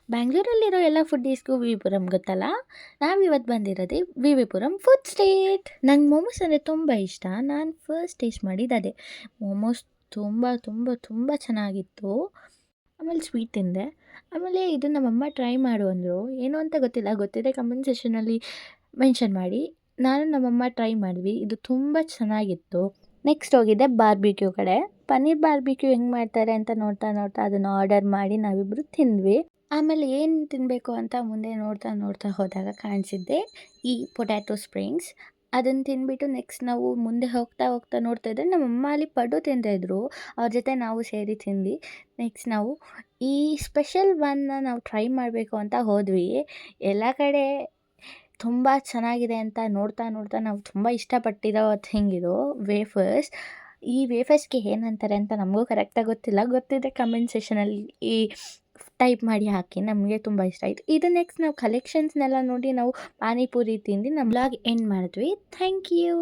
ಬ್ಯಾಂಗ್ಳೂರಲ್ಲಿರೋ ಎಲ್ಲ ಫುಡ್ಡೀಸ್‌ಗೂ ವಿ.ವಿ.ಪುರಂ ಗೊತ್ತಲ್ಲ? ನಾವಿವತ್ತು ಬಂದಿರೋದೇ ವಿ.ವಿ.ಪುರಂ ಫುಡ್ ಸ್ಟ್ರೀಟ್. ನಂಗೆ ಮೋಮೋಸ್ ಅಂದರೆ ತುಂಬ ಇಷ್ಟ. ನಾನು ಫಸ್ಟ್ ಟೇಸ್ಟ್ ಮಾಡಿದ್ದು ಅದೇ. ಮೋಮೋಸ್ ತುಂಬ ತುಂಬ ತುಂಬ ಚೆನ್ನಾಗಿತ್ತು. ಆಮೇಲೆ ಸ್ವೀಟ್ ತಿಂದೆ. ಆಮೇಲೆ ಇದು ನಮ್ಮಮ್ಮ ಟ್ರೈ ಮಾಡು ಅಂದರು. ಏನು ಅಂತ ಗೊತ್ತಿಲ್ಲ. ಗೊತ್ತಿದ್ರೆ ಕಮೆಂಟ್ ಸೆಕ್ಷನಲ್ಲಿ ಮೆನ್ಷನ್ ಮಾಡಿ. ನಾನು ನಮ್ಮಮ್ಮ ಟ್ರೈ ಮಾಡಿದ್ವಿ. ಇದು ತುಂಬ ಚೆನ್ನಾಗಿತ್ತು. ನೆಕ್ಸ್ಟ್ ಹೋಗಿದ್ದೆ ಬಾರ್ಬಿಕ್ಯೂ ಕಡೆ. ಪನ್ನೀರ್ ಬಾರ್ಬಿಕ್ಯೂ ಹೆಂಗೆ ಮಾಡ್ತಾರೆ ಅಂತ ನೋಡ್ತಾ ನೋಡ್ತಾ ಅದನ್ನು ಆರ್ಡರ್ ಮಾಡಿ ನಾವಿಬ್ಬರು ತಿಂದ್ವಿ. ಆಮೇಲೆ ಏನು ತಿನ್ನಬೇಕು ಅಂತ ಮುಂದೆ ನೋಡ್ತಾ ನೋಡ್ತಾ ಹೋದಾಗ ಕಾಣಿಸಿದ್ದೆ ಈ ಪೊಟ್ಯಾಟೊ ಸ್ಪ್ರಿಂಗ್ಸ್. ಅದನ್ನು ತಿಂದ್ಬಿಟ್ಟು ನೆಕ್ಸ್ಟ್ ನಾವು ಮುಂದೆ ಹೋಗ್ತಾ ಹೋಗ್ತಾ ನೋಡ್ತಾ ಇದ್ದರೆ ನಮ್ಮಮ್ಮ ಅಲ್ಲಿ ಪಡ್ಡು ತಿಂತಾಯಿದ್ರು. ಅವ್ರ ಜೊತೆ ನಾವು ಸೇರಿ ತಿಂದ್ವಿ. ನೆಕ್ಸ್ಟ್ ನಾವು ಈ ಸ್ಪೆಷಲ್ ಒನ್ನ ನಾವು ಟ್ರೈ ಮಾಡಬೇಕು ಅಂತ ಹೋದ್ವಿ. ಎಲ್ಲ ಕಡೆ ತುಂಬ ಚೆನ್ನಾಗಿದೆ ಅಂತ ನೋಡ್ತಾ ನೋಡ್ತಾ ನಾವು ತುಂಬ ಇಷ್ಟಪಟ್ಟಿರೋ ಥಿಂಗ್ ಇದು ವೇಫರ್ಸ್. ಈ ವೇಫರ್ಸ್‌ಗೆ ಏನಂತಾರೆ ಅಂತ ನಮಗೂ ಕರೆಕ್ಟಾಗಿ ಗೊತ್ತಿಲ್ಲ. ಗೊತ್ತಿದ್ದರೆ ಕಮೆಂಟ್ ಸೆಷನಲ್ಲಿ ಟೈಪ್ ಮಾಡಿ ಹಾಕಿ. ನಮಗೆ ತುಂಬ ಇಷ್ಟ ಆಯಿತು. ಇದು ನೆಕ್ಸ್ಟ್ ನಾವು ಕಲೆಕ್ಷನ್ಸ್‌ನೆಲ್ಲ ನೋಡಿ ನಾವು ಪಾನಿಪುರಿ ತಿಂದು ನಮ್ಮ ವ್ಲಾಗ್ ಎಂಡ್ ಮಾಡಿದ್ವಿ. Thank you.